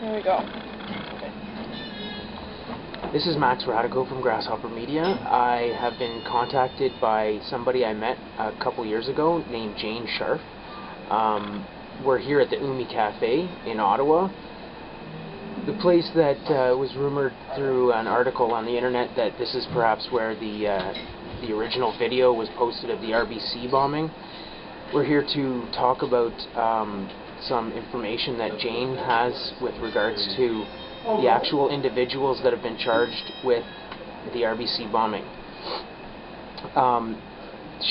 There we go. This is Max Radico from Grasshopper Media. I have been contacted by somebody I met a couple years ago named Jane Sharf. We're here at the Umi Cafe in Ottawa. The place that was rumored through an article on the internet that this is perhaps where the original video was posted of the RBC bombing. We're here to talk about some information that Jane has with regards to the actual individuals that have been charged with the RBC bombing.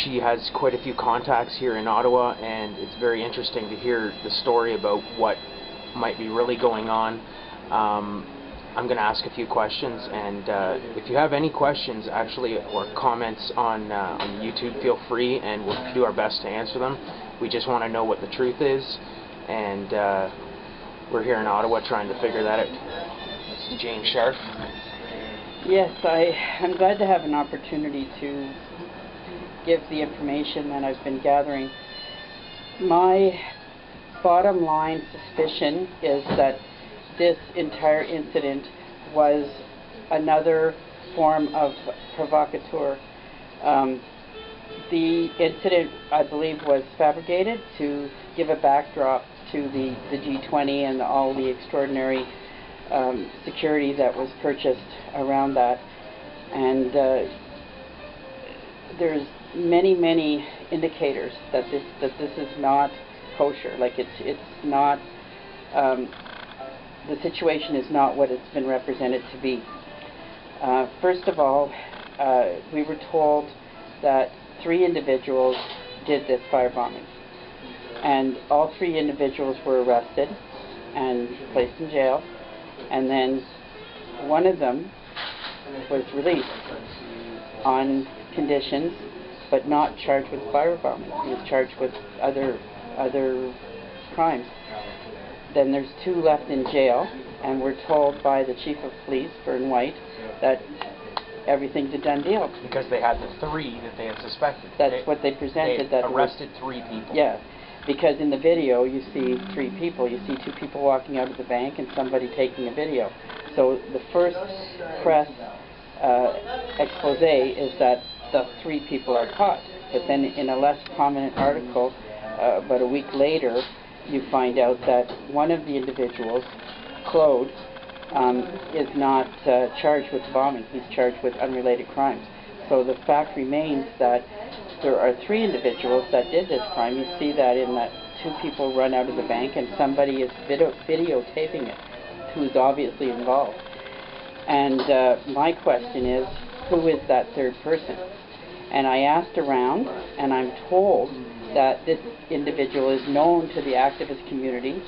She has quite a few contacts here in Ottawa, and it's very interesting to hear the story about what might be really going on. I'm going to ask a few questions, and if you have any questions actually or comments on YouTube, feel free, and we'll do our best to answer them. We just want to know what the truth is, and we're here in Ottawa trying to figure that out. This is Jane Sharf. Yes, I'm glad to have an opportunity to give the information that I've been gathering. My bottom line suspicion is that this entire incident was another form of provocateur. The incident, I believe, was fabricated to give a backdrop to the G20 and all the extraordinary security that was purchased around that. And there's many indicators that this is not kosher. Like it's not. The situation is not what it's been represented to be. First of all, we were told that 3 individuals did this firebombing, and all 3 individuals were arrested and placed in jail, and then one of them was released on conditions, but not charged with firebombing. He was charged with other crimes. Then there's 2 left in jail, and we're told by the Chief of Police, Vern White, that everything's a done deal. Because they had the 3 that they had suspected. That's what they presented. They arrested 3 people. Yeah, because in the video you see 3 people. You see 2 people walking out of the bank and somebody taking a video. So the first press expose is that the 3 people are caught. But then in a less prominent article, about a week later, you find out that one of the individuals, Claude, is not charged with bombing. He's charged with unrelated crimes. So the fact remains that there are 3 individuals that did this crime. You see that in that 2 people run out of the bank and somebody is videotaping it, who's obviously involved. And my question is, who is that 3rd person? And I asked around, and I'm told that this individual is known to the activist community,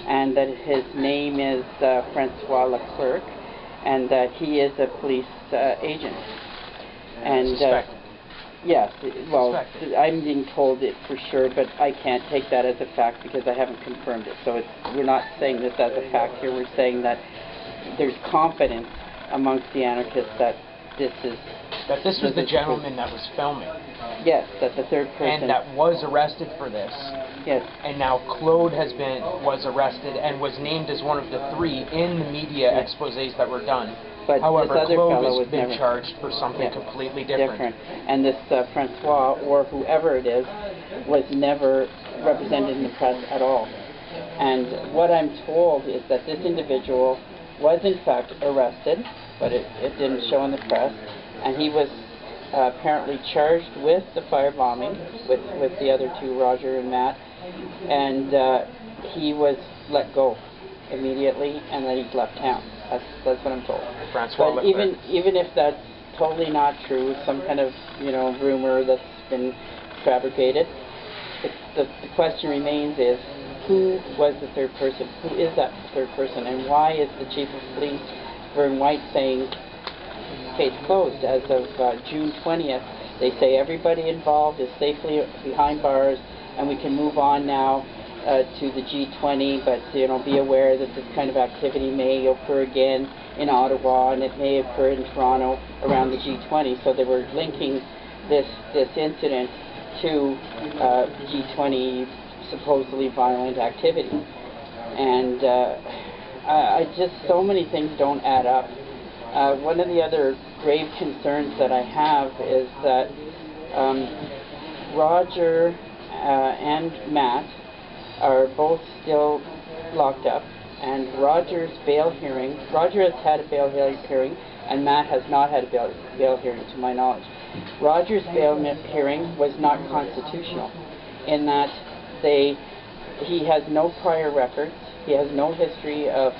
and that his name is Francois Leclerc, and that he is a police agent. And yes, well, I'm being told it for sure, but I can't take that as a fact because I haven't confirmed it. So we're not saying this as a fact here. We're saying that there's confidence amongst the anarchists that this was the gentleman that was filming. Yes, that the 3rd person. And that was arrested for this. Yes. And now Claude was arrested and was named as one of the 3 in the media exposés that were done. But however, this other Claude fellow has been charged for something completely different. And this Francois, or whoever it is, was never represented in the press at all. And what I'm told is that this individual was in fact arrested, but it didn't show in the press, and he was apparently charged with the firebombing with the other 2, Roger and Matt, and he was let go immediately, and then he's left town. That's what I'm told. Francois but even if that's totally not true, some kind of rumor that's been fabricated, the question remains is, who was the 3rd person? Who is that 3rd person? And why is the Chief of Police, Vern White, saying case closed as of June 20th? They say everybody involved is safely behind bars and we can move on now to the G20, but be aware that this kind of activity may occur again in Ottawa and it may occur in Toronto around the G20. So they were linking this incident to G20 supposedly violent activity. And so many things don't add up. One of the other grave concerns that I have is that Roger and Matt are both still locked up, and Roger has had a bail hearing, and Matt has not had a bail hearing, to my knowledge. Roger's bail hearing was not constitutional, in that he has no prior records, he has no history of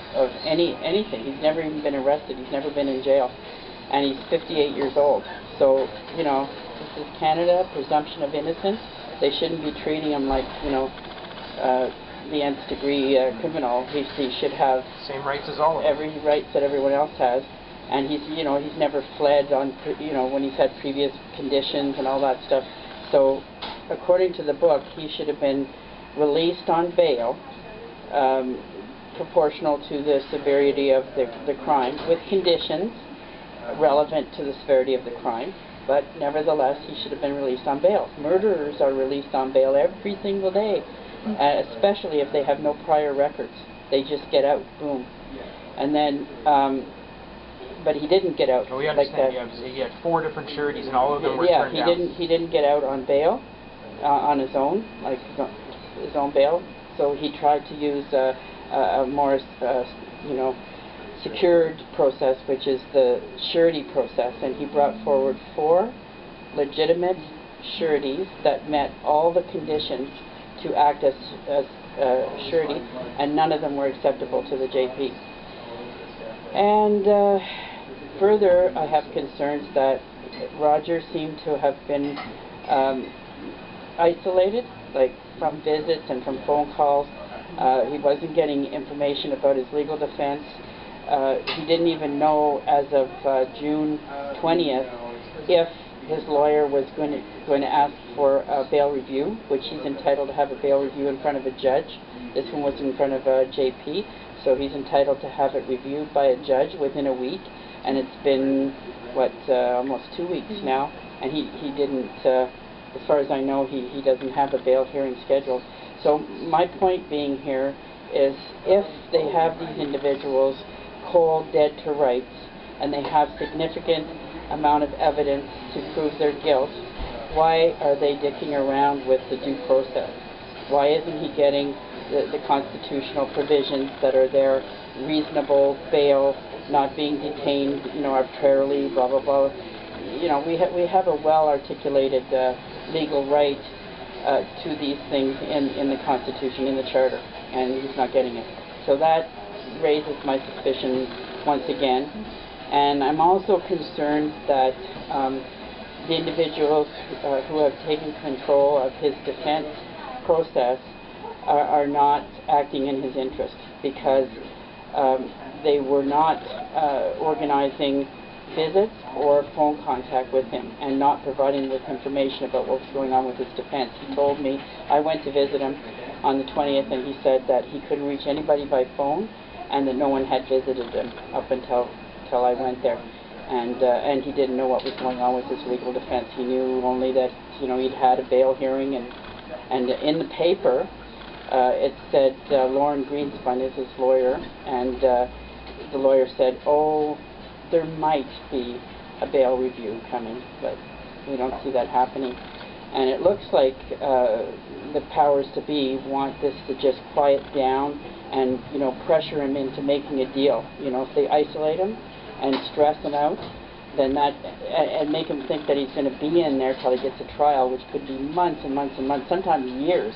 anything. He's never even been arrested, he's never been in jail, and he's 58 years old. So, you know, this is Canada, presumption of innocence. They shouldn't be treating him like, you know, the nth degree criminal. He should have same rights as all of them. Every rights that everyone else has. And he's never fled on, when he's had previous conditions and all that stuff. So, according to the book, he should have been released on bail, proportional to the severity of the crime, with conditions relevant to the severity of the crime. But nevertheless, he should have been released on bail. Murderers are released on bail every single day, especially if they have no prior records. They just get out, boom. And then, but he didn't get out like that. He had 4 different sureties, and all of them were turned down. He didn't get out on bail, on his own, like his own bail. So he tried to use a more, secured process, which is the surety process, and he brought forward 4 legitimate sureties that met all the conditions to act as surety, and none of them were acceptable to the JP. And further, I have concerns that Roger seemed to have been isolated, like from visits and from phone calls. He wasn't getting information about his legal defense. He didn't even know, as of June 20th, if his lawyer was going to ask for a bail review, which he's entitled to have a bail review in front of a judge. This one was in front of a JP, so he's entitled to have it reviewed by a judge within a week. And it's been, almost 2 weeks now, and he didn't, as far as I know, he doesn't have a bail hearing scheduled. So my point being here is, if they have these individuals cold, dead to rights, and they have significant amount of evidence to prove their guilt, why are they dicking around with the due process? Why isn't he getting the constitutional provisions that are there, reasonable bail, not being detained, arbitrarily, blah, blah, blah. We have a well-articulated legal right to these things in the Constitution, in the Charter, and he's not getting it. So that raises my suspicion once again. And I'm also concerned that the individuals who have taken control of his defense process are not acting in his interest, because they were not organizing visits or phone contact with him, and not providing with information about what was going on with his defense. He told me, I went to visit him on the 20th, and he said that he couldn't reach anybody by phone, and that no one had visited him up until I went there. And he didn't know what was going on with his legal defense. He knew only that he'd had a bail hearing, and in the paper it said Lauren Greenspun is his lawyer, and the lawyer said, oh, there might be a bail review coming, but we don't see that happening. And it looks like the powers to be want this to just quiet down and pressure him into making a deal. If they isolate him and stress him out, then and make him think that he's going to be in there till he gets a trial, which could be months and months and months, sometimes years.